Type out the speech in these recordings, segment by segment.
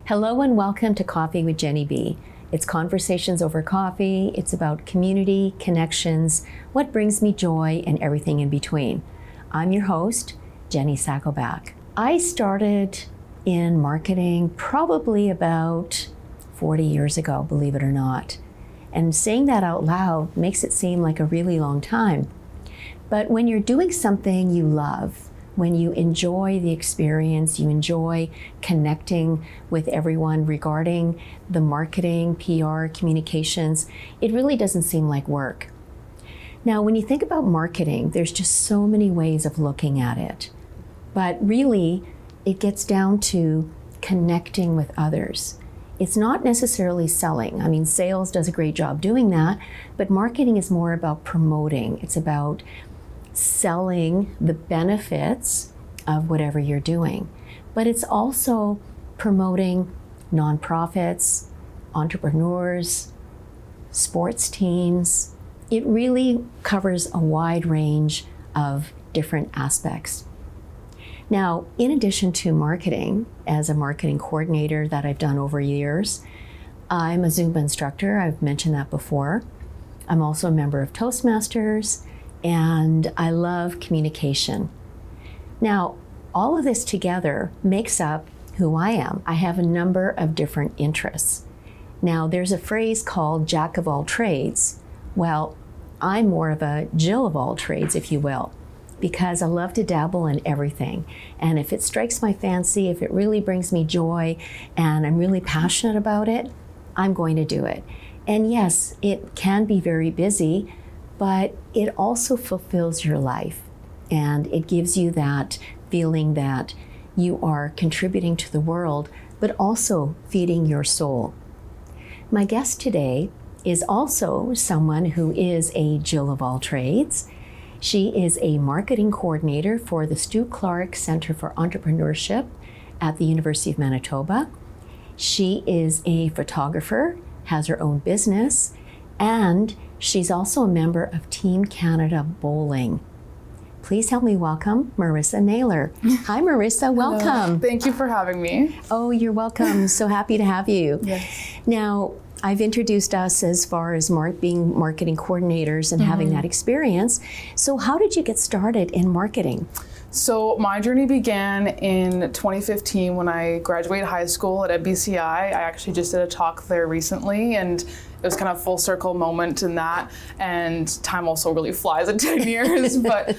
Hello and welcome to Coffee with Jenny B. It's conversations over coffee. It's about community, connections, what brings me joy, and everything in between. I'm your host, Jenny Sakovac. I started in marketing probably about 40 years ago, believe it or not. And saying that out loud makes it seem like a really long time. But when you're doing something you love, when you enjoy the experience, you enjoy connecting with everyone regarding the marketing, PR, communications, it really doesn't seem like work. Now, when you think about marketing, there's just so many ways of looking at it. But really, it gets down to connecting with others. It's not necessarily selling. I mean, sales does a great job doing that, but marketing is more about promoting. It's about selling the benefits of whatever you're doing. But it's also promoting nonprofits, entrepreneurs, sports teams. It really covers a wide range of different aspects. Now, in addition to marketing, as a marketing coordinator that I've done over years, I'm a Zumba instructor. I've mentioned that before. I'm also a member of Toastmasters, and I love communication. Now, all of this together makes up who I am. I have a number of different interests. Now, there's a phrase called jack of all trades. Well, I'm more of a Jill of all trades, if you will, because I love to dabble in everything. And if it strikes my fancy, if it really brings me joy, and I'm really passionate about it, I'm going to do it. And yes, it can be very busy, but it also fulfills your life. And it gives you that feeling that you are contributing to the world, but also feeding your soul. My guest today is also someone who is a Jill of all trades. She is a marketing coordinator for the Stu Clark Center for Entrepreneurship at the University of Manitoba. She is a photographer, has her own business, and she's also a member of Team Canada Bowling. Please help me welcome Marissa Naylor. Hi, Marissa, welcome. Hello. Thank you for having me. Oh, you're welcome. So happy to have you. Yes. Now, I've introduced us as far as being marketing coordinators and having that experience. So how did you get started in marketing? So my journey began in 2015 when I graduated high school at MBCI. I actually just did a talk there recently, and it was kind of a full circle moment in that, and time also really flies in 10 years. But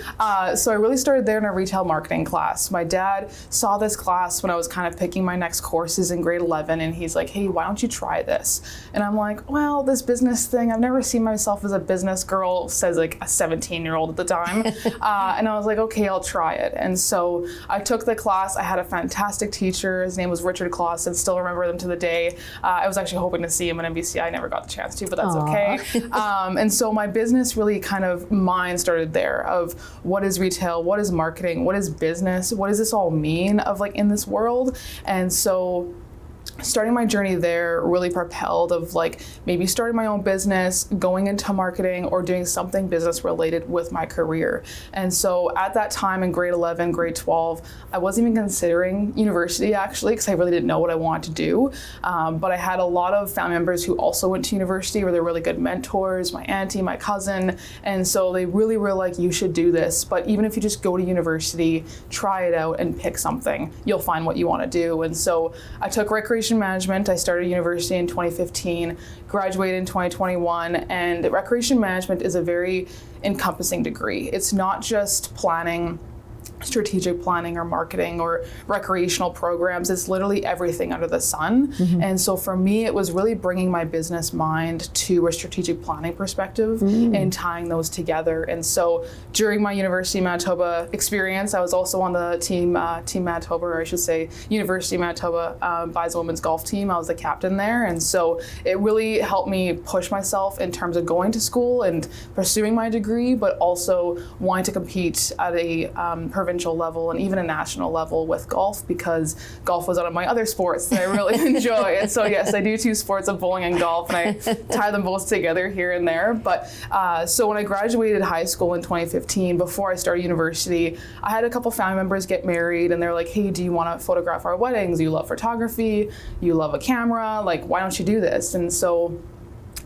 so I really started there in a retail marketing class. My dad saw this class when I was kind of picking my next courses in grade 11, and he's like, hey, why don't you try this? And I'm like, well, this business thing, I've never seen myself as a business girl, says like a 17-year-old at the time. And I was like, okay, I'll try it. And so I took the class. I had a fantastic teacher. His name was Richard Clausen, still remember them to the day. I was actually hoping to see him at MBCI. I never got the chance to, but that's okay. And so my business really kind of mine started there of what is retail, what is marketing, what is business, what does this all mean of like in this world? And so starting my journey there really propelled of like maybe starting my own business, going into marketing, or doing something business related with my career. And so at that time in grade 11, grade 12, I wasn't even considering university actually, because I really didn't know what I wanted to do. But I had a lot of family members who also went to university, where they're really good mentors, my auntie, my cousin. And so they really were like, you should do this. But even if you just go to university, try it out and pick something, you'll find what you want to do. And so I took recreation management. I started university in 2015, graduated in 2021, and recreation management is a very encompassing degree. It's not just planning, strategic planning or marketing or recreational programs. It's literally everything under the sun. And so for me, it was really bringing my business mind to a strategic planning perspective and tying those together. And so during my University of Manitoba experience, I was also on the team Manitoba, or I should say University of Manitoba Bison Women's Golf Team. I was the captain there. And so it really helped me push myself in terms of going to school and pursuing my degree, but also wanting to compete at a provincial provincial level and even a national level with golf, because golf was one of my other sports that I really enjoy. And so yes, I do 2 sports of bowling and golf, and I tie them both together here and there. But so when I graduated high school in 2015, before I started university, I had a couple family members get married, and they're like, hey, do you want to photograph our weddings? You love photography, you love a camera, like, why don't you do this? And so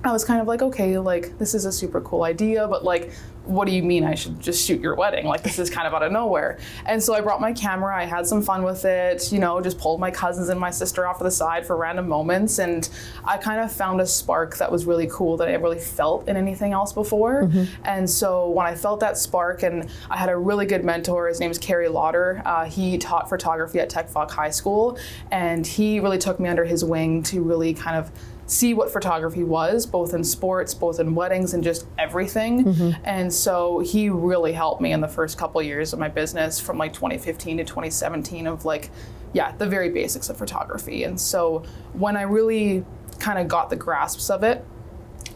I was kind of like, okay, like, this is a super cool idea, but like, what do you mean I should just shoot your wedding? Like, this is kind of out of nowhere. And so I brought my camera, I had some fun with it, you know, just pulled my cousins and my sister off to the side for random moments. And I kind of found a spark that was really cool that I really felt in anything else before. And so when I felt that spark, and I had a really good mentor, his name is Carrie Lauder. He taught photography at Tech Fock High School, and he really took me under his wing to really kind of see what photography was, both in sports, both in weddings, and just everything. And so he really helped me in the first couple of years of my business, from like 2015 to 2017, of like, yeah, the very basics of photography. And so when I really kind of got the grasps of it,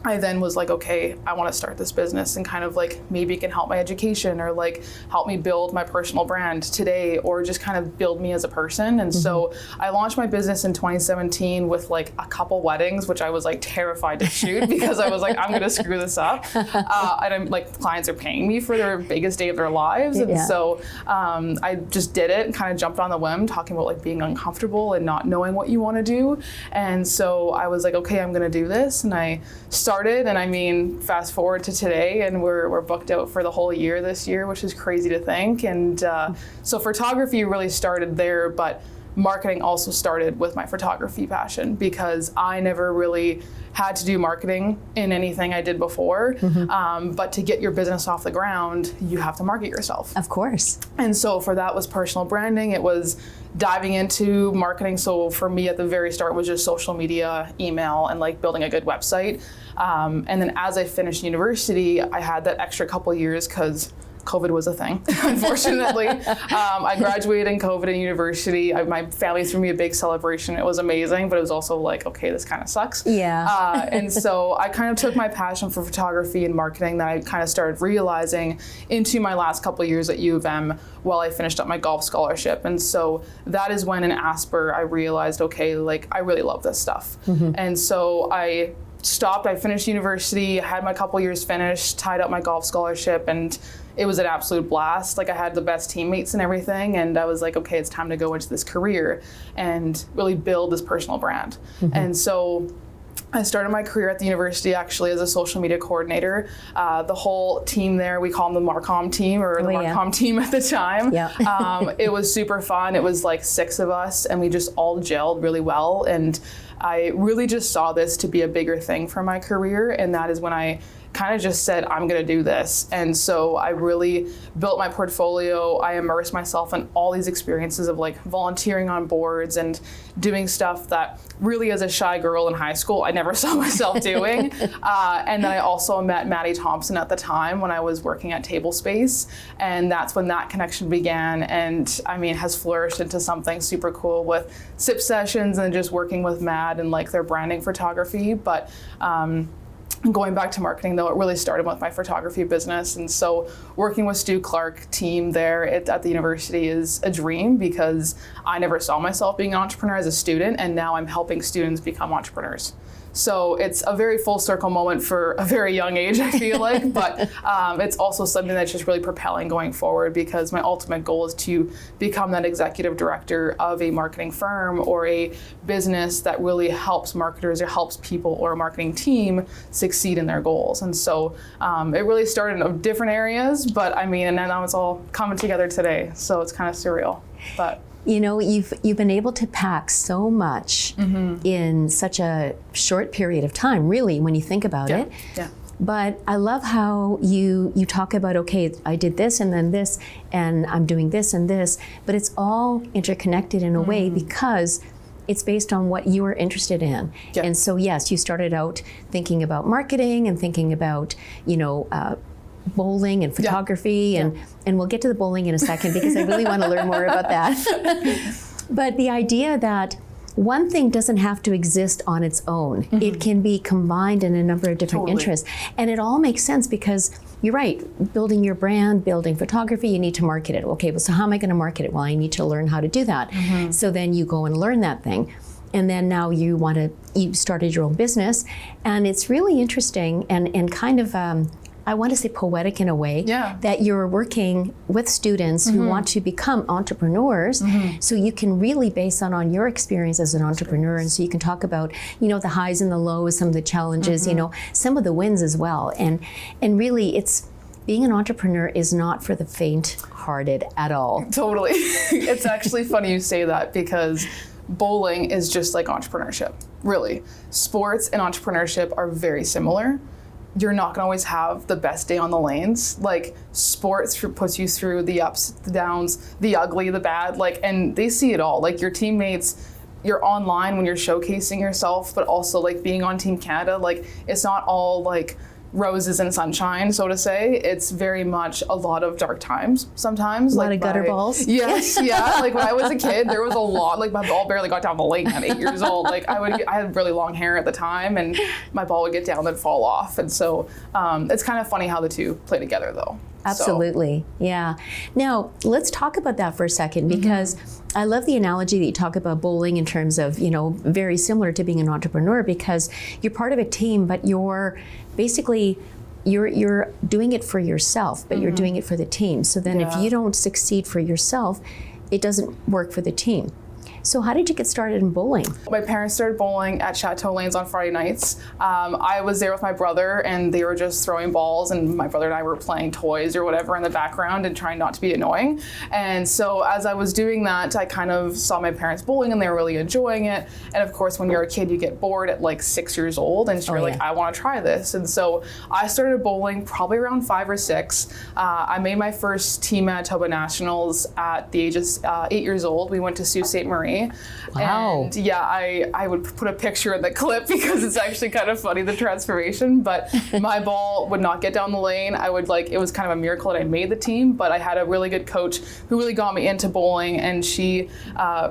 I then was like, okay, I want to start this business, and kind of like, maybe it can help my education, or like help me build my personal brand today, or just kind of build me as a person. And so I launched my business in 2017 with like a couple weddings, which I was like terrified to shoot because I was like, I'm going to screw this up. And I'm like, clients are paying me for their biggest day of their lives. And so I just did it and kind of jumped on the whim, talking about like being uncomfortable and not knowing what you want to do. And so I was like, okay, I'm going to do this. And I started, and I mean, fast forward to today, and we're booked out for the whole year this year, which is crazy to think. And so photography really started there, but marketing also started with my photography passion, because I never really had to do marketing in anything I did before. But to get your business off the ground, you have to market yourself. Of course. And so for that was personal branding. It was diving into marketing. So for me at the very start was just social media, email, and like building a good website. And then as I finished university, I had that extra couple years because COVID was a thing, unfortunately. I graduated in COVID in university. My family threw me a big celebration. It was amazing, but it was also like, okay, this kind of sucks. Yeah. And so I kind of took my passion for photography and marketing that I kind of started realizing into my last couple of years at U of M while I finished up my golf scholarship. And so that is when in Asper I realized, okay, like, I really love this stuff. And so I stopped. I finished university, had my couple years finished, tied up my golf scholarship, and it was an absolute blast. Like, I had the best teammates and everything, and I was like, okay, it's time to go into this career and really build this personal brand. And so I started my career at the university actually as a social media coordinator. The whole team there, we call them the Marcom team, or the Marcom team at the time. It was super fun. It was like 6 of us, and we just all gelled really well. And I really just saw this to be a bigger thing for my career, and that is when I kind of just said, I'm going to do this. And so I really built my portfolio. I immersed myself in all these experiences of like volunteering on boards and doing stuff that really, as a shy girl in high school, I never saw myself doing. And then I also met Maddie Thompson at the time when I was working at Table Space. And that's when that connection began. And I mean, has flourished into something super cool with sip sessions and just working with Mad and like their branding photography. But going back to marketing, though, it really started with my photography business. And so working with Stu Clark team there at the university is a dream, because I never saw myself being an entrepreneur as a student, and now I'm helping students become entrepreneurs. So it's a very full circle moment for a very young age, I feel like, but it's also something that's just really propelling going forward, because my ultimate goal is to become that executive director of a marketing firm or a business that really helps marketers or helps people or a marketing team succeed in their goals. And so it really started in different areas, but I mean, and now it's all coming together today. So it's kind of surreal, but. You know, you've been able to pack so much in such a short period of time, really, when you think about it. But I love how you talk about, okay, I did this and then this, and I'm doing this and this, but it's all interconnected in a way, because it's based on what you are interested in. And so, yes, you started out thinking about marketing and thinking about, you know, bowling and photography, and we'll get to the bowling in a second, because I really want to learn more about that. But the idea that one thing doesn't have to exist on its own. It can be combined in a number of different interests. And it all makes sense because you're right, building your brand, building photography, you need to market it. Okay, well, so how am I going to market it? Well, I need to learn how to do that. So then you go and learn that thing. And then now you started your own business. And it's really interesting and kind of, I want to say poetic in a way, that you're working with students who want to become entrepreneurs, so you can really base on your experience as an entrepreneur, and so you can talk about, the highs and the lows, some of the challenges, some of the wins as well. And really, being an entrepreneur is not for the faint-hearted at all. Totally. It's actually funny you say that because bowling is just like entrepreneurship, really. Sports and entrepreneurship are very similar. You're not gonna always have the best day on the lanes. Like, sports puts you through the ups, the downs, the ugly, the bad, and they see it all. Like, your teammates, you're online when you're showcasing yourself, but also being on Team Canada, it's not all roses and sunshine, so to say. It's very much a lot of dark times sometimes. A lot of gutter balls. Yes, yeah. When I was a kid, there was a lot. My ball barely got down the lane at 8 years old. I had really long hair at the time, and my ball would get down and fall off. And so it's kind of funny how the two play together, though. Absolutely, yeah. Now, let's talk about that for a second, because I love the analogy that you talk about bowling in terms of, very similar to being an entrepreneur, because you're part of a team, but you're basically, you're doing it for yourself, but you're doing it for the team. So then if you don't succeed for yourself, it doesn't work for the team. So how did you get started in bowling? My parents started bowling at Chateau Lanes on Friday nights. I was there with my brother, and they were just throwing balls, and my brother and I were playing toys or whatever in the background and trying not to be annoying. And so as I was doing that, I kind of saw my parents bowling, and they were really enjoying it. And of course, when you're a kid, you get bored at 6 years old, and you're I want to try this. And so I started bowling probably around 5 or 6. I made my first Team Manitoba Nationals at the age of 8 years old. We went to Sault Ste. Marie. Wow. And yeah, I would put a picture in the clip because it's actually kind of funny, the transformation, but my ball would not get down the lane. It was kind of a miracle that I made the team, but I had a really good coach who really got me into bowling, and she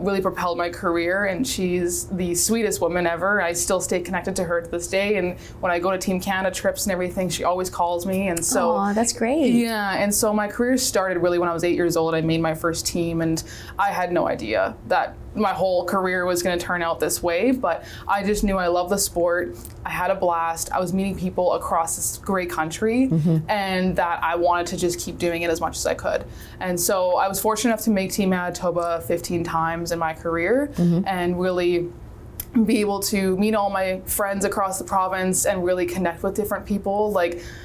really propelled my career, and she's the sweetest woman ever. I still stay connected to her to this day, and when I go to Team Canada trips and everything, she always calls me, and so. Aw, that's great. Yeah, and so my career started really when I was 8 years old. I made my first team, and I had no idea that my whole career was going to turn out this way, but I just knew I loved the sport. I had a blast. I was meeting people across this great country, and that I wanted to just keep doing it as much as I could. And so I was fortunate enough to make Team Manitoba 15 times in my career, and really be able to meet all my friends across the province and really connect with different people.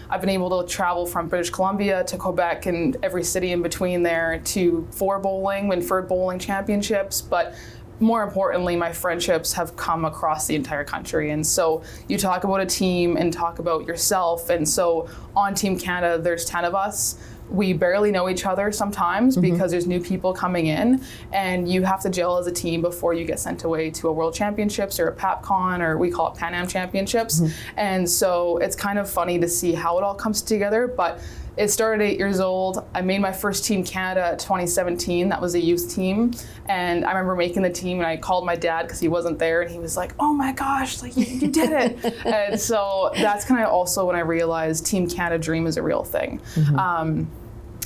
I've been able to travel from British Columbia to Quebec and every city in between there for bowling and for bowling championships. But more importantly, my friendships have come across the entire country. And so you talk about a team and talk about yourself. And so on Team Canada, there's 10 of us. We barely know each other sometimes because there's new people coming in, and you have to gel as a team before you get sent away to a World Championships or a PAPCon, or we call it Pan Am Championships. And so it's kind of funny to see how it all comes together, but it started 8 years old. I made my first Team Canada 2017. That was a youth team. And I remember making the team, and I called my dad because he wasn't there, and he was like, oh my gosh, you did it. And so that's kind of also when I realized Team Canada dream is a real thing.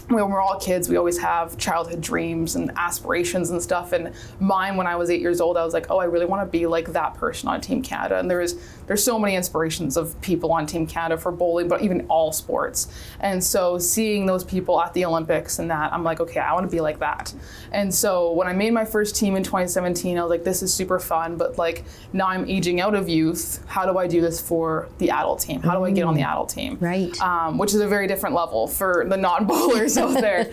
When we're all kids, we always have childhood dreams and aspirations and stuff. And mine, when I was 8 years old, I was like, oh, I really want to be like that person on Team Canada. And there's so many inspirations of people on Team Canada for bowling, but even all sports. And so seeing those people at the Olympics and that, I'm like, okay, I want to be like that. And so when I made my first team in 2017, I was like, this is super fun, but now I'm aging out of youth. How do I do this for the adult team? How do I get on the adult team? Right. Which is a very different level for the non-bowlers out there.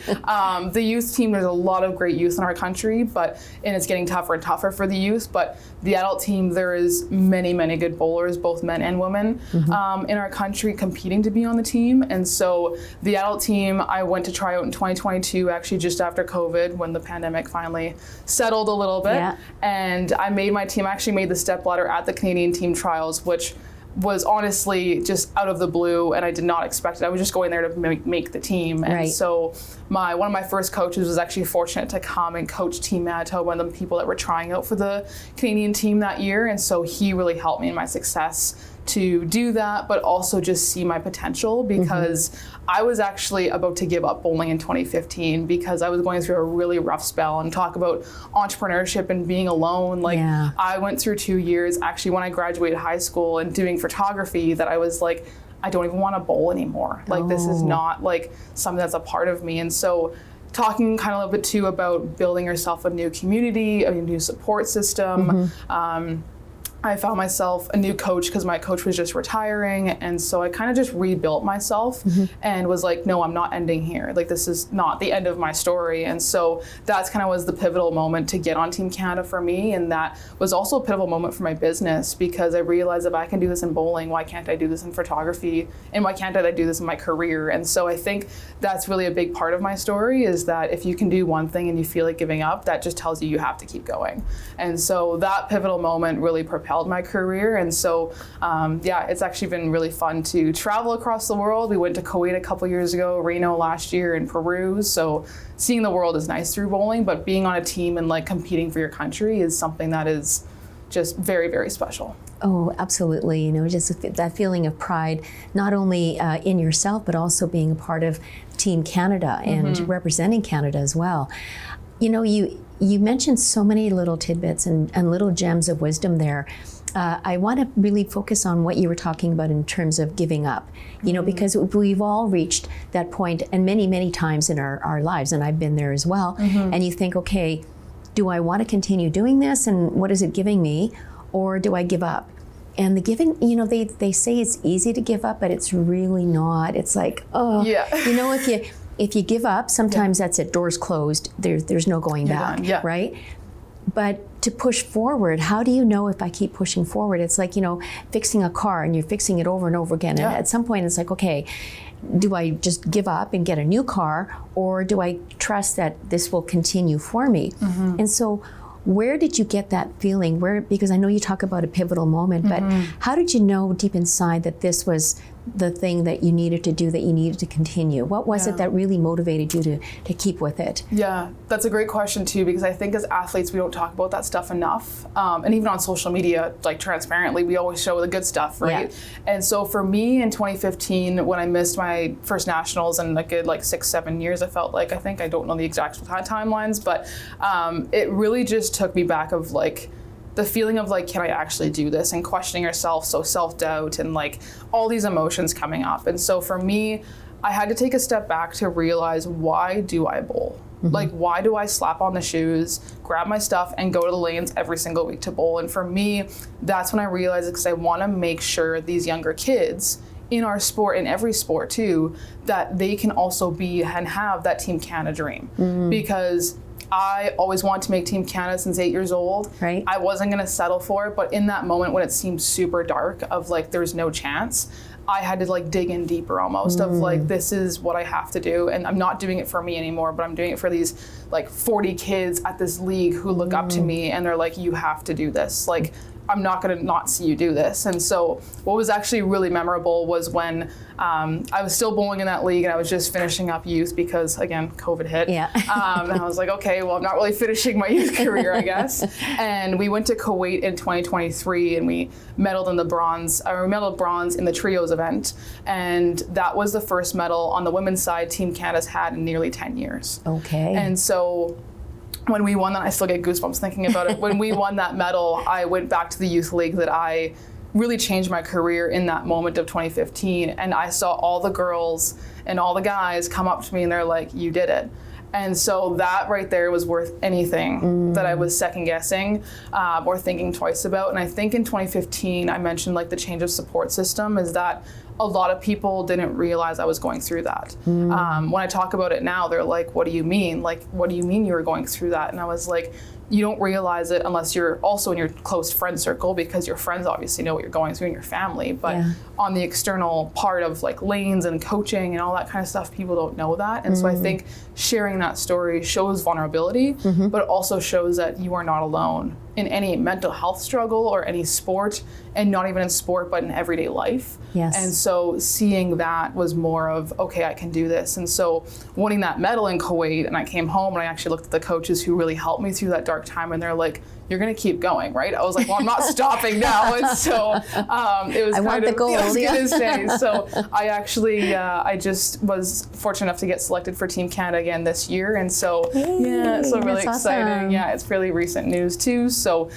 The youth team, there's a lot of great youth in our country, and it's getting tougher and tougher for the youth, but the adult team, there is many, many good bowlers, both men and women, in our country competing to be on the team. And so the adult team, I went to try out in 2022, actually just after COVID, when the pandemic finally settled a little bit. Yeah. And I made my team, I actually made the stepladder at the Canadian team trials, which was honestly just out of the blue, and I did not expect it. I was just going there to make the team. And so one of my first coaches was actually fortunate to come and coach Team Manitoba, one of the people that were trying out for the Canadian team that year. And so he really helped me in my success to do that, but also just see my potential, because I was actually about to give up bowling in 2015 because I was going through a really rough spell. And talk about entrepreneurship and being alone. I went through 2 years actually when I graduated high school and doing photography that I was like, I don't even want to bowl anymore. This is not like something that's a part of me. And so talking kind of a little bit too about building yourself a new community, a new support system. I found myself a new coach because my coach was just retiring. And so I kind of just rebuilt myself and was like, no, I'm not ending here. This is not the end of my story. And so that's kind of was the pivotal moment to get on Team Canada for me. And that was also a pivotal moment for my business, because I realized if I can do this in bowling, why can't I do this in photography? And why can't I do this in my career? And so I think that's really a big part of my story, is that if you can do one thing and you feel like giving up, that just tells you you have to keep going. And so that pivotal moment really propelled my career. And so it's actually been really fun to travel across the world. We went to Kuwait a couple years ago, Reno last year, and Peru. So seeing the world is nice through bowling, but being on a team and competing for your country is something that is just very, very special. Oh, absolutely. Just that feeling of pride, not only in yourself, but also being a part of Team Canada and representing Canada as well. You mentioned so many little tidbits and little gems of wisdom there. I want to really focus on what you were talking about in terms of giving up, because we've all reached that point, and many, many times in our lives, and I've been there as well. And you think, okay, do I want to continue doing this, and what is it giving me, or do I give up? And the giving, they say it's easy to give up, but it's really not. It's like, if you give up, sometimes that's it, doors closed, there's no going back, right? But to push forward, how do you know if I keep pushing forward? It's like, fixing a car and you're fixing it over and over again. And at some point it's like, okay, do I just give up and get a new car, or do I trust that this will continue for me? And so where did you get that feeling? Because I know you talk about a pivotal moment, but how did you know deep inside that this was the thing that you needed to do, that you needed to continue? What was it that really motivated you to keep with it? Yeah, that's a great question too, because I think as athletes, we don't talk about that stuff enough. And even on social media, transparently, we always show the good stuff, right? Yeah. And so for me in 2015, when I missed my first nationals in a good 6-7 years, I felt like, I don't know the exact timelines, but it really just took me back of the feeling of can I actually do this, and questioning yourself, so self-doubt and all these emotions coming up. And so for me, I had to take a step back to realize, why do I bowl? Why do I slap on the shoes, grab my stuff, and go to the lanes every single week to bowl? And for me, that's when I realized, because I want to make sure these younger kids in our sport, in every sport too, that they can also be and have that Team Canada dream. Because I always wanted to make Team Canada since 8 years old. Right. I wasn't going to settle for it, but in that moment when it seemed super dark of there's no chance, I had to dig in deeper almost of this is what I have to do. And I'm not doing it for me anymore, but I'm doing it for these 40 kids at this league who look up to me, and they're like, you have to do this. I'm not going to not see you do this. And so what was actually really memorable was when I was still bowling in that league, and I was just finishing up youth because, again, COVID hit. Yeah. And I was like, okay, well, I'm not really finishing my youth career, I guess. And we went to Kuwait in 2023, and we medaled in the bronze. We medaled bronze in the trios event. And that was the first medal on the women's side Team Canada's had in nearly 10 years. Okay. And so when we won that, I still get goosebumps thinking about it. When we won that medal, I went back to the youth league that I really changed my career in that moment of 2015. And I saw all the girls and all the guys come up to me, and they're like, you did it. And so that right there was worth anything that I was second guessing or thinking twice about. And I think in 2015, I mentioned the change of support system is that a lot of people didn't realize I was going through that. When I talk about it now, they're like, what do you mean? What do you mean you were going through that? And I was like, you don't realize it unless you're also in your close friend circle, because your friends obviously know what you're going through in your family. But on the external part of lanes and coaching and all that kind of stuff, people don't know that. And so I think sharing that story shows vulnerability, but also shows that you are not alone. in any mental health struggle or any sport, and not even in sport, but in everyday life. Yes. And so seeing that was more of, okay, I can do this. And so winning that medal in Kuwait, and I came home and I actually looked at the coaches who really helped me through that dark time, and they're like, you're going to keep going, right? I was like, well, I'm not stopping now. And so it was So I actually, I just was fortunate enough to get selected for Team Canada again this year. And so, yeah, so really exciting. Awesome. Yeah, it's really recent news too. So,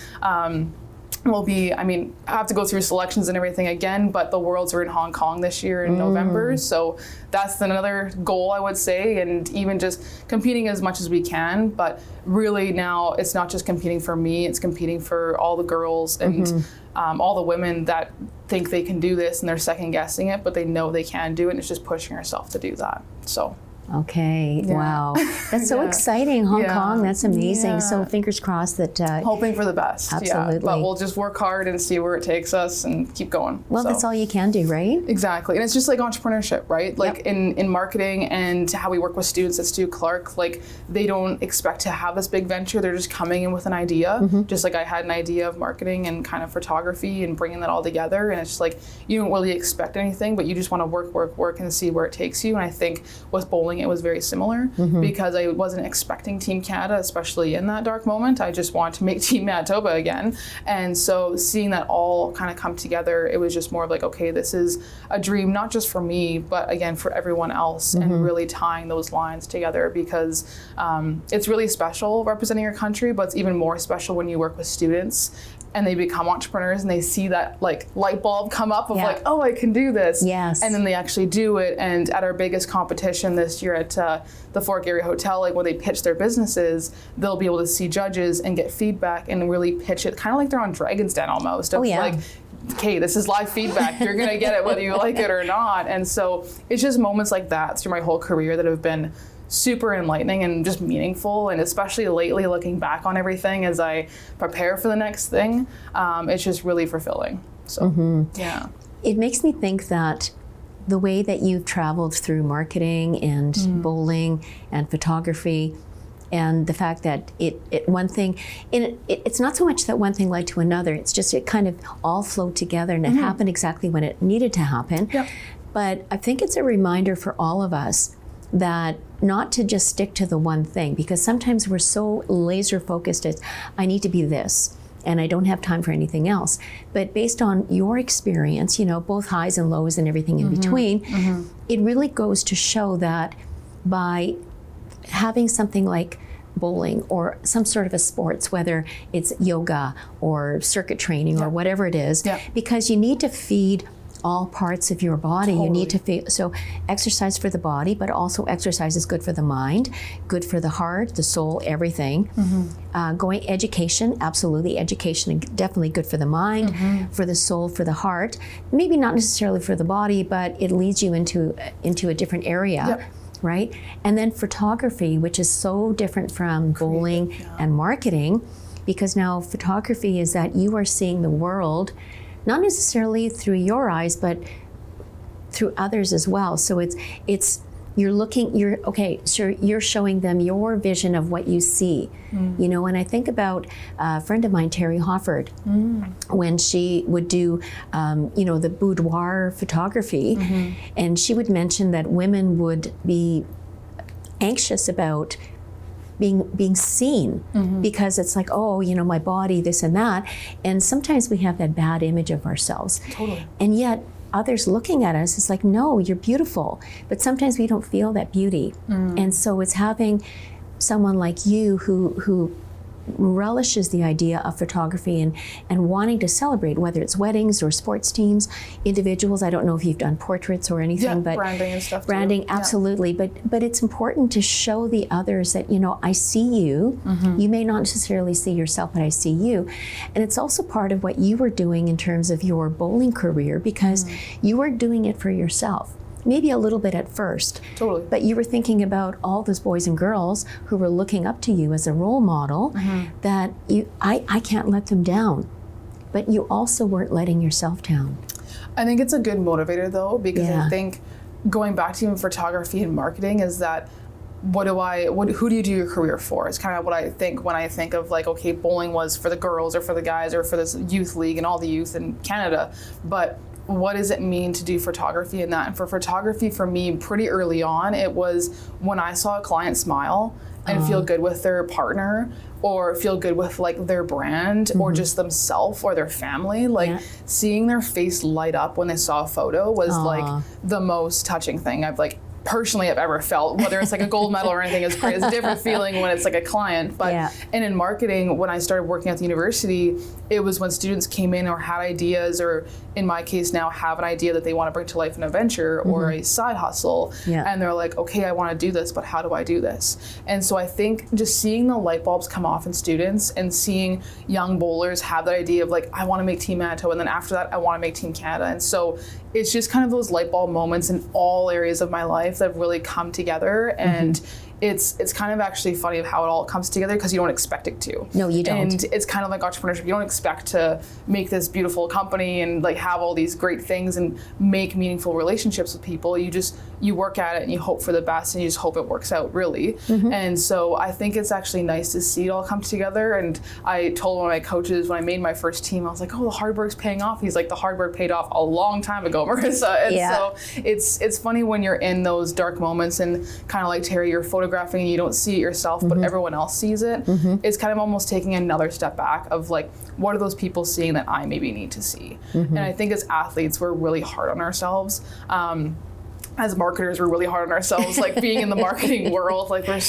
we'll be, I have to go through selections and everything again, but the Worlds are in Hong Kong this year in November. So that's another goal, I would say, and even just competing as much as we can. But really now it's not just competing for me, it's competing for all the girls and all the women that think they can do this and they're second guessing it, but they know they can do it, and it's just pushing yourself to do that. So. Okay, wow. That's so exciting. Hong Kong, that's amazing. Yeah. So fingers crossed that... hoping for the best. Absolutely. Yeah. But we'll just work hard and see where it takes us and keep going. Well, that's all you can do, right? Exactly. And it's just like entrepreneurship, right? Like in marketing and how we work with students at Stu Clark, like they don't expect to have this big venture. They're just coming in with an idea. Just like I had an idea of marketing and kind of photography and bringing that all together. And it's just like, you don't really expect anything, but you just want to work and see where it takes you. And I think with bowling, it was very similar because I wasn't expecting Team Canada, especially in that dark moment. I just wanted to make Team Manitoba again. And so seeing that all kind of come together, it was just more of like, okay, this is a dream, not just for me, but again, for everyone else, and really tying those lines together because it's really special representing your country, but it's even more special when you work with students and they become entrepreneurs and they see that like light bulb come up of like, oh, I can do this. Yes. And then they actually do it. And at our biggest competition this year at the Fork Area Hotel, like when they pitch their businesses, they'll be able to see judges and get feedback and really pitch it kind of like they're on Dragon's Den almost. Of like, okay, this is live feedback. You're going to get it whether you like it or not. And so it's just moments like that through my whole career that have been super enlightening and just meaningful, and especially lately looking back on everything as I prepare for the next thing, it's just really fulfilling. So yeah, it makes me think that the way that you've traveled through marketing and bowling and photography, and the fact that it's not so much that one thing led to another, it's just it kind of all flowed together and it happened exactly when it needed to happen. But I think it's a reminder for all of us that not to just stick to the one thing, because sometimes we're so laser focused as I need to be this and I don't have time for anything else. But based on your experience, you know, both highs and lows and everything in between, it really goes to show that by having something like bowling or some sort of a sports, whether it's yoga or circuit training or whatever it is, because you need to feed all parts of your body. You need to feel, so exercise for the body, but also exercise is good for the mind, good for the heart, the soul, everything. Going education, absolutely, education definitely good for the mind, for the soul, for the heart. Maybe not necessarily for the body, but it leads you into a different area. Right? And then photography, which is so different from bowling and marketing, because now photography is that you are seeing the world not necessarily through your eyes, but through others as well. So you're showing them your vision of what you see. You know, and I think about a friend of mine, Terry Hofford, when she would do, the boudoir photography, and she would mention that women would be anxious about being seen because it's like, oh, you know, my body, this and that. And sometimes we have that bad image of ourselves. And yet others looking at us, it's like, no, you're beautiful. But sometimes we don't feel that beauty. And so it's having someone like you who relishes the idea of photography and wanting to celebrate, whether it's weddings or sports teams, individuals. I don't know if you've done portraits or anything, but branding and stuff. Branding, absolutely. But it's important to show the others that, you know, I see you. You may not necessarily see yourself, but I see you. And it's also part of what you were doing in terms of your bowling career, because you were doing it for yourself. Maybe a little bit at first, but you were thinking about all those boys and girls who were looking up to you as a role model, that I can't let them down, but you also weren't letting yourself down. I think it's a good motivator though, because I think going back to even photography and marketing is that who do you do your career for? It's kind of what I think when I think of like, okay, bowling was for the girls or for the guys or for this youth league and all the youth in Canada, but what does it mean to do photography in that? And for photography, for me, pretty early on, it was when I saw a client smile and feel good with their partner or feel good with like their brand or just themselves or their family, like seeing their face light up when they saw a photo was like the most touching thing I've ever felt, whether it's like a gold medal or anything. It's great. It's a different feeling when it's like a client. But and in marketing, when I started working at the university, it was when students came in or had ideas, or in my case now have an idea that they want to bring to life in a venture or a side hustle. And they're like, okay, I want to do this, but how do I do this? And so I think just seeing the light bulbs come off in students and seeing young bowlers have that idea of like, I want to make Team Manitoba, and then after that, I want to make Team Canada. And so it's just kind of those light bulb moments in all areas of my life that have really come together, and it's kind of actually funny of how it all comes together because you don't expect it to. No, you don't. And it's kind of like entrepreneurship. You don't expect to make this beautiful company and like have all these great things and make meaningful relationships with people. You work at it and you hope for the best and you just hope it works out, really. And so I think it's actually nice to see it all come together. And I told one of my coaches when I made my first team, I was like, oh, the hard work's paying off. He's like, the hard work paid off a long time ago, Marissa. And so it's funny when you're in those dark moments and kind of like Terry, you're photographing and you don't see it yourself, but everyone else sees it. It's kind of almost taking another step back of like, what are those people seeing that I maybe need to see? And I think as athletes, we're really hard on ourselves. As marketers, we're really hard on ourselves, like being in the marketing world, like we're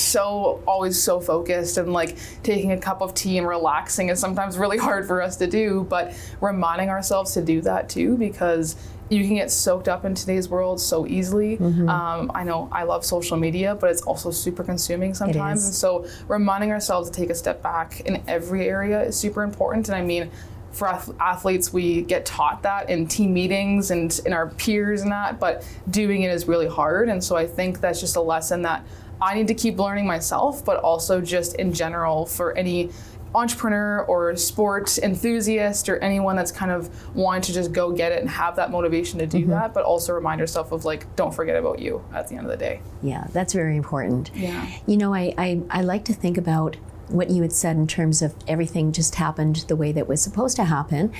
always so focused, and like taking a cup of tea and relaxing is sometimes really hard for us to do, but reminding ourselves to do that too, because you can get soaked up in today's world so easily. I know I love social media, but it's also super consuming sometimes. And so reminding ourselves to take a step back in every area is super important. And I mean, for athletes, we get taught that in team meetings and in our peers and that, but doing it is really hard. And so I think that's just a lesson that I need to keep learning myself, but also just in general for any entrepreneur or sport enthusiast or anyone that's kind of wanting to just go get it and have that motivation to do that, but also remind yourself of like, don't forget about you at the end of the day. Yeah, that's very important. Yeah. You know, I like to think about what you had said in terms of everything just happened the way that was supposed to happen.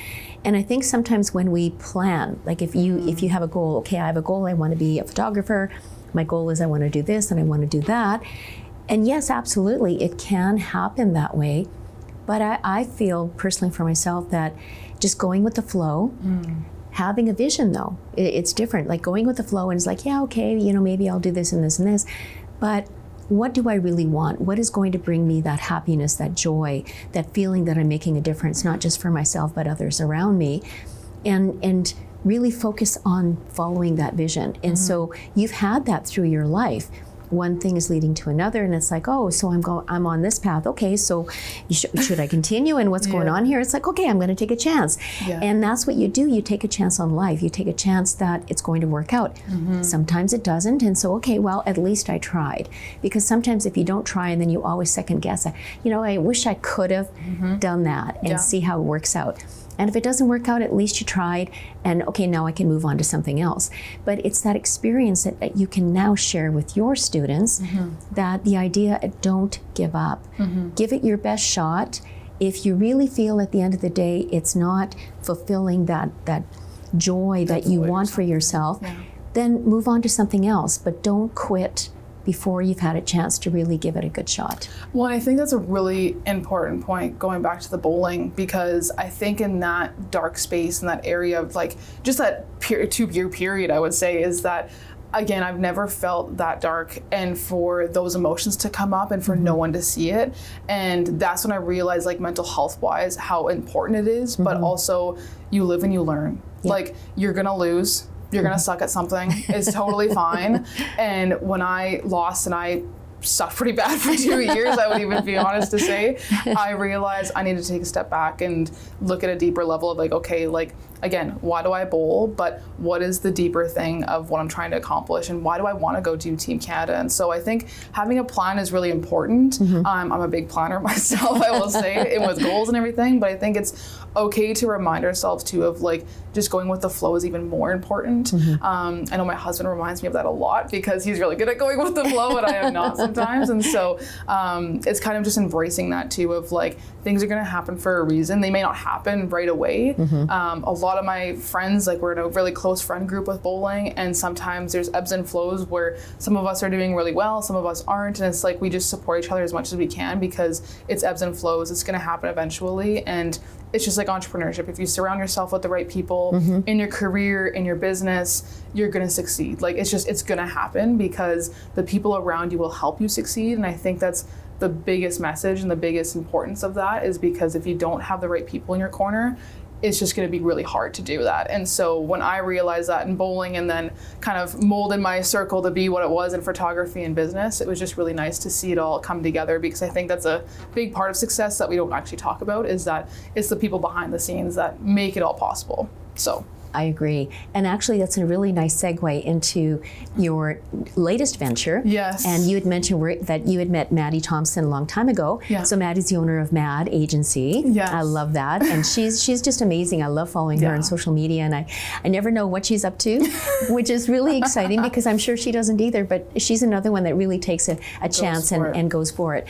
And I think sometimes when we plan, like if you have a goal, okay, I have a goal, I want to be a photographer, my goal is I want to do this and I want to do that. And yes, absolutely, it can happen that way. But I feel personally for myself that just going with the flow, having a vision though, it's different. Like going with the flow and it's like, yeah, okay, you know, maybe I'll do this and this and this. But what do I really want? What is going to bring me that happiness, that joy, that feeling that I'm making a difference, not just for myself, but others around me? And really focus on following that vision. And so you've had that through your life. One thing is leading to another, and it's like, oh, so I'm on this path. Okay, so should I continue? And what's going on here? It's like, okay, I'm going to take a chance. And that's what you do. You take a chance on life. You take a chance that it's going to work out. Sometimes it doesn't, and so, okay, well, at least I tried. Because sometimes if you don't try and then you always second guess, you know, I wish I could have done that and see how it works out. And if it doesn't work out, at least you tried, and okay, now I can move on to something else. But it's that experience that you can now share with your students, that the idea, don't give up. Give it your best shot. If you really feel at the end of the day it's not fulfilling that joy that you want for yourself, then move on to something else. But don't quit before you've had a chance to really give it a good shot. Well, and I think that's a really important point, going back to the bowling, because I think in that dark space, in that area of like, just that 2-year period, I would say, is that, again, I've never felt that dark, and for those emotions to come up and for no one to see it. And that's when I realized, like, mental health wise, how important it is, but also you live and you learn. Like, you're gonna lose, you're gonna suck at something. It's totally fine. And when I lost and I sucked pretty bad for 2 years, I would even be honest to say, I realized I needed to take a step back and look at a deeper level of like, okay, like again, why do I bowl? But what is the deeper thing of what I'm trying to accomplish, and why do I want to go do Team Canada? And so I think having a plan is really important. I'm a big planner myself, I will say, and with goals and everything, but I think it's okay to remind ourselves too of like just going with the flow is even more important. I know my husband reminds me of that a lot because he's really good at going with the flow and I am not sometimes. And so it's kind of just embracing that too of like things are going to happen for a reason. They may not happen right away. A lot of my friends, like we're in a really close friend group with bowling, and sometimes there's ebbs and flows where some of us are doing really well, some of us aren't, and it's like we just support each other as much as we can because it's ebbs and flows. It's going to happen eventually, and it's just like entrepreneurship. If you surround yourself with the right people in your career, in your business, you're going to succeed. Like it's going to happen because the people around you will help you succeed. And I think that's the biggest message and the biggest importance of that, is because if you don't have the right people in your corner, it's just going to be really hard to do that. And so when I realized that in bowling and then kind of molded my circle to be what it was in photography and business, it was just really nice to see it all come together, because I think that's a big part of success that we don't actually talk about, is that it's the people behind the scenes that make it all possible. So I agree. And actually, that's a really nice segue into your latest venture. Yes. And you had mentioned that you had met Maddie Thompson a long time ago. Yeah. So Maddie's the owner of Mad Agency. Yes. I love that. And she's just amazing. I love following her on social media, and I never know what she's up to, which is really exciting because I'm sure she doesn't either, but she's another one that really takes a chance and goes for it.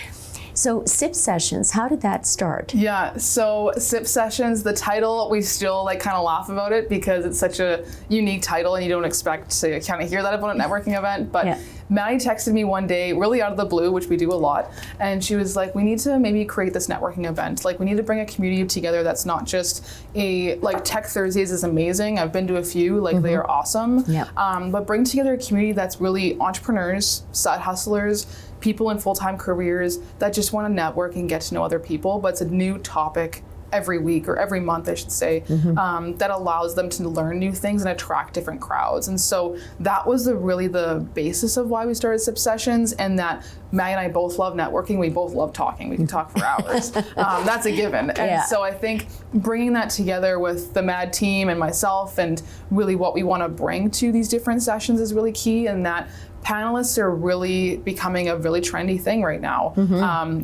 So SIP Sessions, how did that start? Yeah, so SIP Sessions, the title, we still like kind of laugh about it because it's such a unique title and you don't expect to kind of hear that about a networking event. But Maddie texted me one day, really out of the blue, which we do a lot, and she was like, we need to maybe create this networking event. Like, we need to bring a community together that's not just like Tech Thursdays is amazing. I've been to a few, like they are awesome. But bring together a community that's really entrepreneurs, side hustlers, people in full-time careers that just want to network and get to know other people, but it's a new topic every week or every month, I should say, that allows them to learn new things and attract different crowds. And so that was really the basis of why we started SIP Sessions, and that Maggie and I both love networking. We both love talking. We can talk for hours. That's a given. And so I think bringing that together with the Mad team and myself and really what we want to bring to these different sessions is really key, and that panelists are really becoming a really trendy thing right now.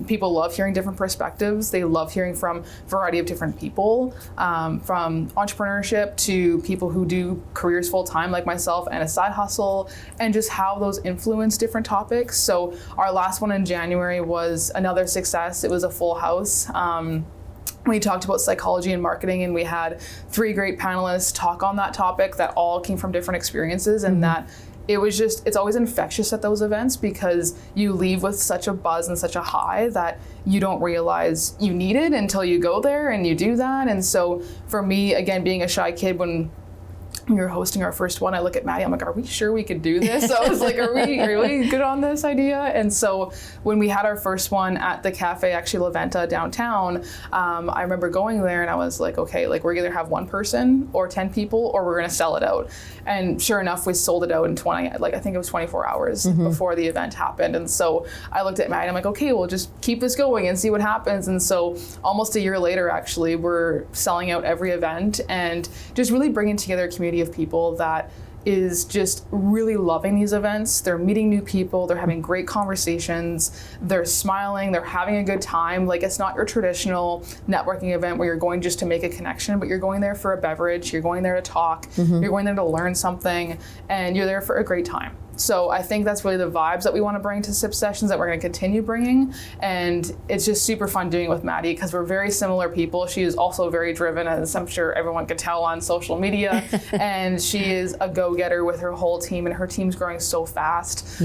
People love hearing different perspectives. They love hearing from a variety of different people, from entrepreneurship to people who do careers full time like myself and a side hustle, and just how those influence different topics. So our last one in January was another success. It was a full house. We talked about psychology and marketing, and we had 3 great panelists talk on that topic that all came from different experiences, and that it's always infectious at those events because you leave with such a buzz and such a high that you don't realize you need it until you go there and you do that. And so for me, again, being a shy kid, when we were hosting our first one, I look at Maddie, I'm like, are we sure we could do this? So I was like, are we really good on this idea? And so when we had our first one at the cafe, actually La Venta downtown, I remember going there and I was like, okay, like we're gonna have 1 person or 10 people, or we're gonna sell it out. And sure enough, we sold it out in I think it was 24 hours before the event happened. And so I looked at Maddie and I'm like, okay, we'll just keep this going and see what happens. And so almost a year later, actually, we're selling out every event and just really bringing together a community of people that is just really loving these events. They're meeting new people, they're having great conversations, they're smiling, they're having a good time. Like, it's not your traditional networking event where you're going just to make a connection, but you're going there for a beverage, you're going there to talk, you're going there to learn something, and you're there for a great time. So I think that's really the vibes that we want to bring to SIP Sessions, that we're going to continue bringing. And it's just super fun doing it with Maddie because we're very similar people. She is also very driven, as I'm sure everyone could tell on social media. And she is a go-getter with her whole team, and her team's growing so fast.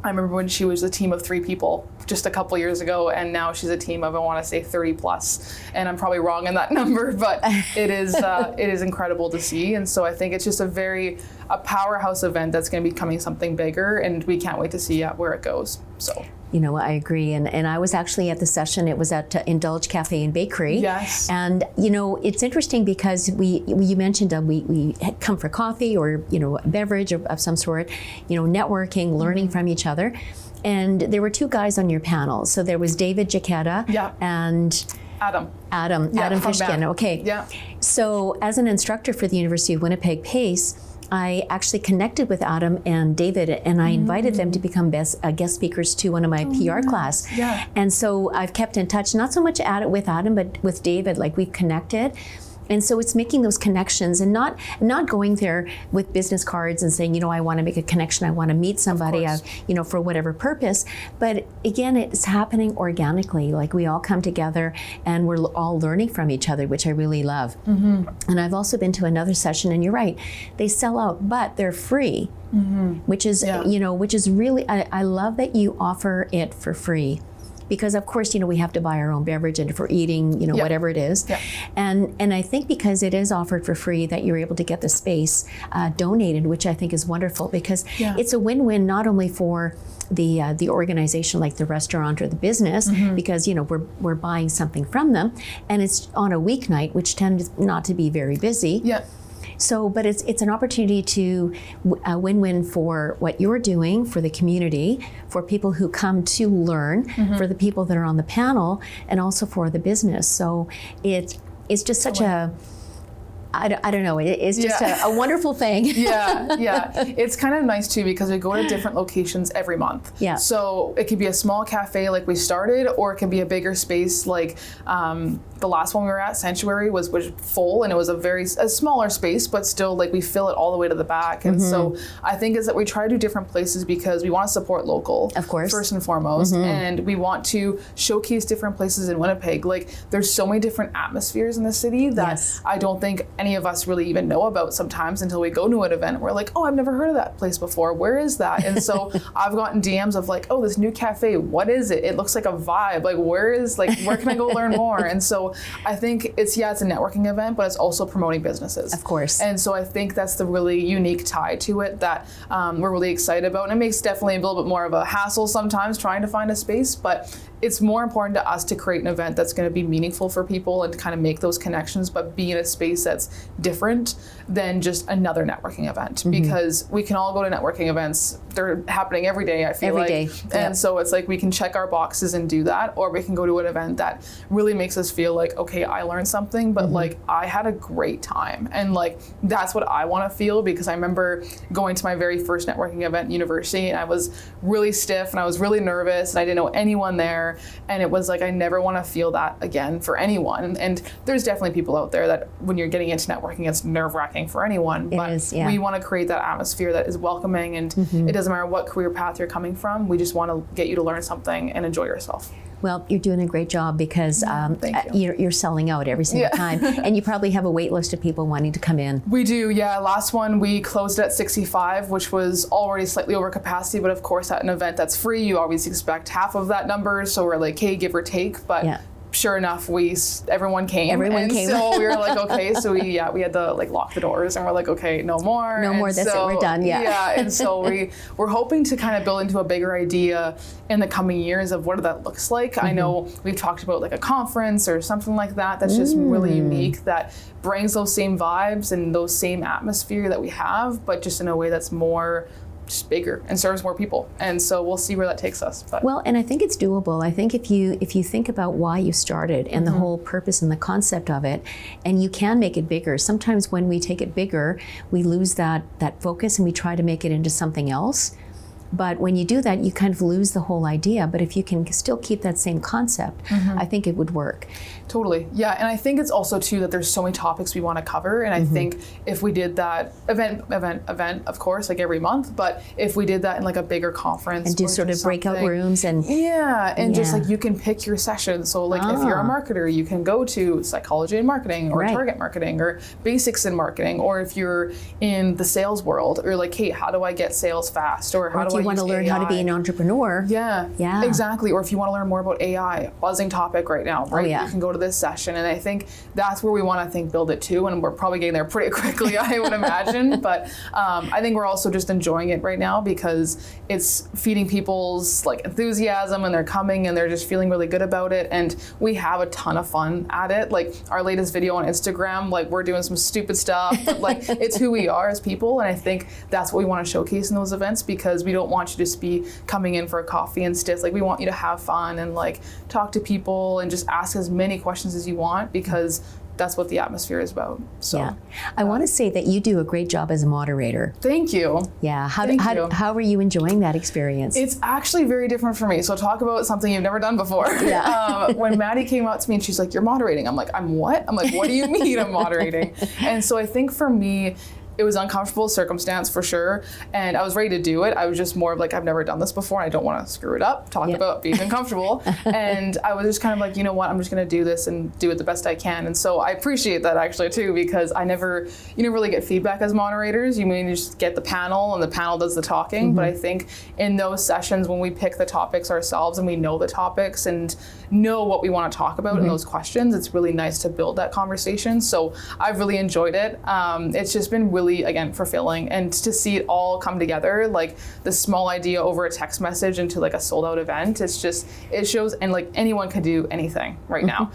I remember when she was a team of 3 people just a couple years ago, and now she's a team of, I want to say 30 plus. And I'm probably wrong in that number, but it is incredible to see. And so I think it's just a powerhouse event that's going to be becoming something bigger, and we can't wait to see where it goes. So. You know, I agree. And I was actually at the session. It was at Indulge Cafe and Bakery. Yes. And, you know, it's interesting because you mentioned we had come for coffee or, you know, a beverage of some sort, you know, networking, learning from each other. And there were 2 guys on your panel. So there was David Jaquetta and Adam Adam from Fishkin. Banff. Okay. Yeah. So as an instructor for the University of Winnipeg PACE, I actually connected with Adam and David, and I invited them to become guest speakers to one of my PR class. Yeah. And so I've kept in touch, not so much with Adam, but with David, like we've connected. And so it's making those connections and not going there with business cards and saying, I want to make a connection, I want to meet somebody, for whatever purpose. But again, it's happening organically. Like we all come together and we're all learning from each other, which I really love. Mm-hmm. And I've also been to another session, and you're right, they sell out, but they're free, which is, which is really, I love that you offer it for free. Because of course, we have to buy our own beverage and for eating, whatever it is. Yeah. And I think because it is offered for free, that you're able to get the space donated, which I think is wonderful, because it's a win-win not only for the organization, like the restaurant or the business, because we're buying something from them, and it's on a weeknight, which tends not to be very busy. Yeah. So, but it's an opportunity to win-win for what you're doing for the community, for people who come to learn, for the people that are on the panel, and also for the business. So it's just such I don't know, it's just a wonderful thing. Yeah. It's kind of nice too, because we go to different locations every month. Yeah. So it could be a small cafe like we started, or it can be a bigger space like the last one we were at, Sanctuary, was full, and it was a smaller space, but still like we fill it all the way to the back. And so I think is that we try to do different places because we want to support local, of course, first and foremost, and we want to showcase different places in Winnipeg. Like there's so many different atmospheres in the city that I don't think any of us really even know about sometimes until we go to an event. We're like, oh, I've never heard of that place before. Where is that? And so I've gotten DMs of like, oh, this new cafe, what is it? It looks like a vibe. Like where can I go learn more? And so I think it's a networking event, but it's also promoting businesses. Of course. And so I think that's the really unique tie to it that we're really excited about. And it makes definitely a little bit more of a hassle sometimes trying to find a space, but it's more important to us to create an event that's going to be meaningful for people and to kind of make those connections, but be in a space that's different than just another networking event, because we can all go to networking events. They're happening every day, I feel every like. day. And so it's like we can check our boxes and do that, or we can go to an event that really makes us feel like, okay, I learned something, but like I had a great time. And like that's what I want to feel, because I remember going to my very first networking event in university, and I was really stiff and I was really nervous and I didn't know anyone there. And it was like, I never want to feel that again for anyone. And there's definitely people out there that when you're getting into networking, it's nerve-wracking for anyone. But we want to create that atmosphere that is welcoming, and it doesn't matter what career path you're coming from. We just want to get you to learn something and enjoy yourself. Well, you're doing a great job, because you're selling out every single time. And you probably have a wait list of people wanting to come in. We do, yeah. Last one, we closed at 65, which was already slightly over capacity. But of course, at an event that's free, you always expect half of that number. So we're like, hey, give or take. But sure enough, everyone came. So we were like, okay. So we had to like lock the doors, and we're like, okay, no more. No more. That's it. We're done. Yeah. And so we're hoping to kind of build into a bigger idea in the coming years of what that looks like. I know we've talked about like a conference or something like that. That's just really unique, that brings those same vibes and those same atmosphere that we have, but just in a way that's more just bigger and serves more people. And so we'll see where that takes us. But. Well, and I think it's doable. I think if you think about why you started and the whole purpose and the concept of it, and you can make it bigger. Sometimes when we take it bigger, we lose that focus and we try to make it into something else. But when you do that, you kind of lose the whole idea. But if you can still keep that same concept, I think it would work. Totally. Yeah. And I think it's also too that there's so many topics we want to cover. And I think if we did that event, of course, like every month, but if we did that in like a bigger conference. And do sort of breakout rooms and. Just like you can pick your session. So like if you're a marketer, you can go to psychology and marketing, or target marketing, or basics in marketing. Or if you're in the sales world, or like, hey, how do I get sales fast? Or how do I you want to learn how to be an entrepreneur. Yeah, exactly. Or if you want to learn more about AI, buzzing topic right now, right? You can go to this session. And I think that's where we want to build it too. And we're probably getting there pretty quickly, I would imagine. But I think we're also just enjoying it right now, because it's feeding people's like enthusiasm, and they're coming and they're just feeling really good about it. And we have a ton of fun at it. Like our latest video on Instagram, like we're doing some stupid stuff, but like it's who we are as people. And I think that's what we want to showcase in those events, because we don't don't want you to just be coming in for a coffee and stiff. Like, we want you to have fun and like talk to people and just ask as many questions as you want, because that's what the atmosphere is about. So yeah. I want to say that you do a great job as a moderator. Thank you. Yeah. How are you enjoying that experience? It's actually very different for me. So talk about something you've never done before. Yeah. When Maddie came out to me and she's like, "You're moderating." I'm like, "I'm what?" I'm like, "What do you mean I'm moderating?" And so I think for me, it was uncomfortable circumstance for sure. And I was ready to do it. I was just more of like, I've never done this before and I don't want to screw it up. Talk about being uncomfortable. And I was just kind of like, you know what, I'm just going to do this and do it the best I can. And so I appreciate that actually too, because you never really get feedback as moderators. You just get the panel and the panel does the talking. Mm-hmm. But I think in those sessions when we pick the topics ourselves and we know the topics and know what we want to talk about in those questions, it's really nice to build that conversation. So I've really enjoyed it. It's just been really, again, fulfilling, and to see it all come together, like the small idea over a text message into like a sold out event. It's just, it shows, and like anyone can do anything right now.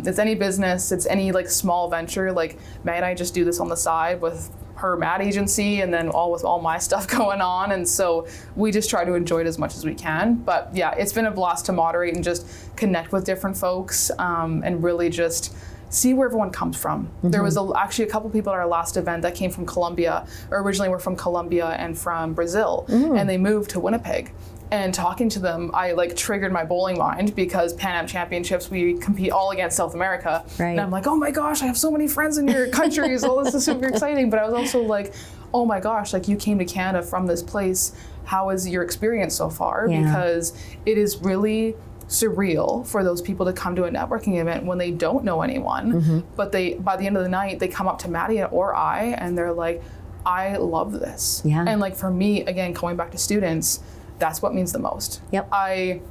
It's any business, it's any like small venture. Like May and I just do this on the side with her Mad agency and then with all my stuff going on. And so we just try to enjoy it as much as we can. But yeah, it's been a blast to moderate and just connect with different folks and really just see where everyone comes from. There was actually a couple people at our last event that came from Colombia, or originally were from Colombia and from Brazil, and they moved to Winnipeg. And talking to them, I like triggered my bowling mind, because Pan Am Championships, we compete all against South America. Right. And I'm like, oh my gosh, I have so many friends in your countries. Oh, this is super exciting. But I was also like, oh my gosh, like you came to Canada from this place. How is your experience so far? Yeah. Because it is really surreal for those people to come to a networking event when they don't know anyone, but by the end of the night, they come up to Maddie or I, and they're like, I love this. Yeah. And like for me, again, going back to students, that's what means the most. Yep. I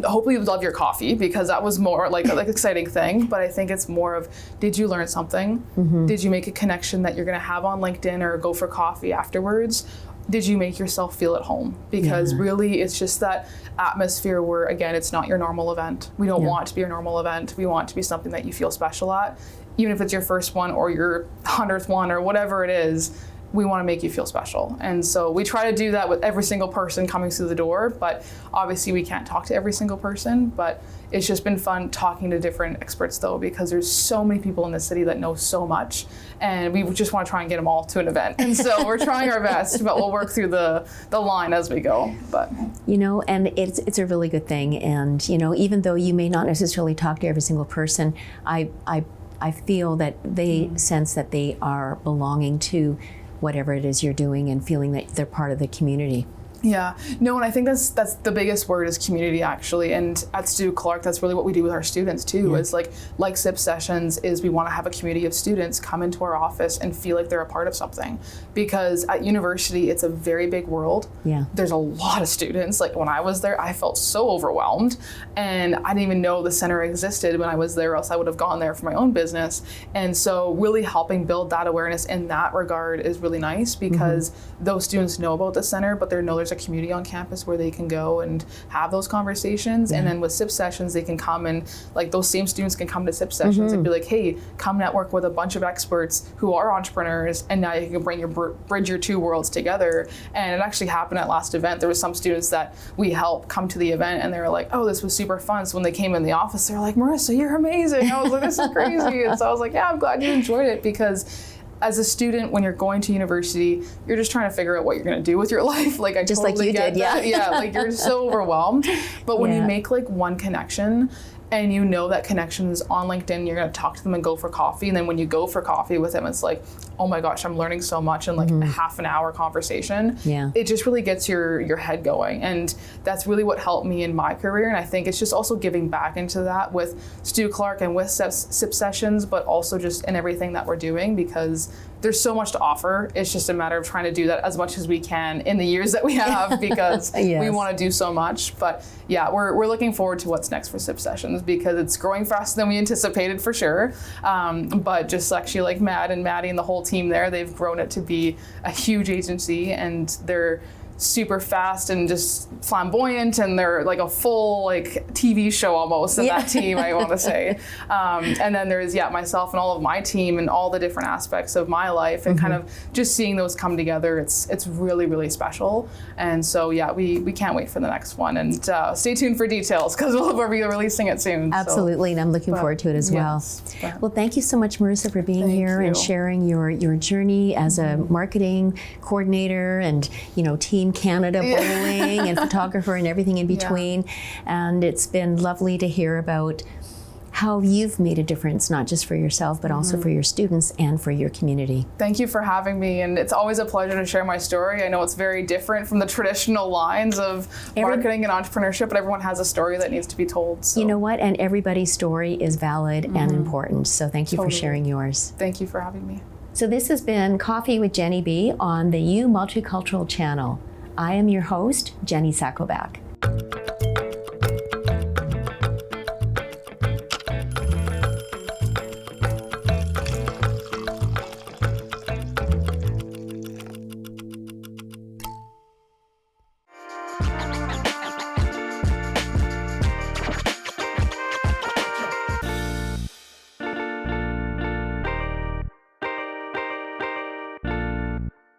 hopefully you love your coffee, because that was more like an exciting thing, but I think it's more of, did you learn something? Did you make a connection that you're going to have on LinkedIn or go for coffee afterwards? Did you make yourself feel at home? Because really it's just that atmosphere where, again, it's not your normal event. We don't want to be your normal event. We want it to be something that you feel special at. Even if it's your first one or your 100th one or whatever it is, we want to make you feel special. And so we try to do that with every single person coming through the door, but obviously we can't talk to every single person. But it's just been fun talking to different experts though, because there's so many people in the city that know so much, and we just want to try and get them all to an event. And so we're trying our best, but we'll work through the line as we go. But and it's a really good thing. And even though you may not necessarily talk to every single person, I feel that they sense that they are belonging to whatever it is you're doing and feeling that they're part of the community. Yeah, no, and I think that's the biggest word is community, actually. And at Stu Clark, that's really what we do with our students too. Is like SIP sessions is we want to have a community of students come into our office and feel like they're a part of something. Because at university, it's a very big world. Yeah, there's a lot of students. Like when I was there, I felt so overwhelmed, and I didn't even know the center existed when I was there, else I would have gone there for my own business. And so really helping build that awareness in that regard is really nice, because those students know about the center, but they know there's a community on campus where they can go and have those conversations. And then with SIP sessions, they can come and like those same students can come to SIP sessions and be like, hey, come network with a bunch of experts who are entrepreneurs, and now you can bridge your two worlds together. And it actually happened at last event. There was some students that we helped come to the event, and they were like, oh, this was super fun. So when they came in the office, they were like, Marissa, you're amazing. I was like, this is crazy. And so I was like, yeah, I'm glad you enjoyed it, because as a student, when you're going to university, you're just trying to figure out what you're going to do with your life. Like I just totally like you get did, that. Yeah, like you're so overwhelmed. But when you make like one connection, and you know that connections on LinkedIn, you're going to talk to them and go for coffee. And then when you go for coffee with them, it's like, oh my gosh, I'm learning so much in like a half an hour conversation. Yeah. It just really gets your head going. And that's really what helped me in my career. And I think it's just also giving back into that with Stu Clark and with SIP sessions, but also just in everything that we're doing, because there's so much to offer. It's just a matter of trying to do that as much as we can in the years that we have, because we want to do so much. But yeah, we're looking forward to what's next for SIP sessions, because it's growing faster than we anticipated for sure. But just actually like Matt and Maddie and the whole team there, they've grown it to be a huge agency, and they're super fast and just flamboyant, and they're like a full like TV show almost in that team, I want to say. And then there's myself and all of my team and all the different aspects of my life, and kind of just seeing those come together. It's really, really special. And so we can't wait for the next one, and stay tuned for details because we'll be releasing it soon. Absolutely, and I'm looking forward to it as well. Well, thank you so much, Marissa, for being here and sharing your journey as a marketing coordinator and Team Canada bowling and photographer and everything in between. And it's been lovely to hear about how you've made a difference, not just for yourself, but also for your students and for your community. Thank you for having me, and it's always a pleasure to share my story. I know it's very different from the traditional lines of marketing and entrepreneurship, but everyone has a story that needs to be told. So. You know what? And everybody's story is valid and important. So thank you for sharing yours. Thank you for having me. So this has been Coffee with Jenny B on the Multicultural channel. I am your host, Jenny Sakovac.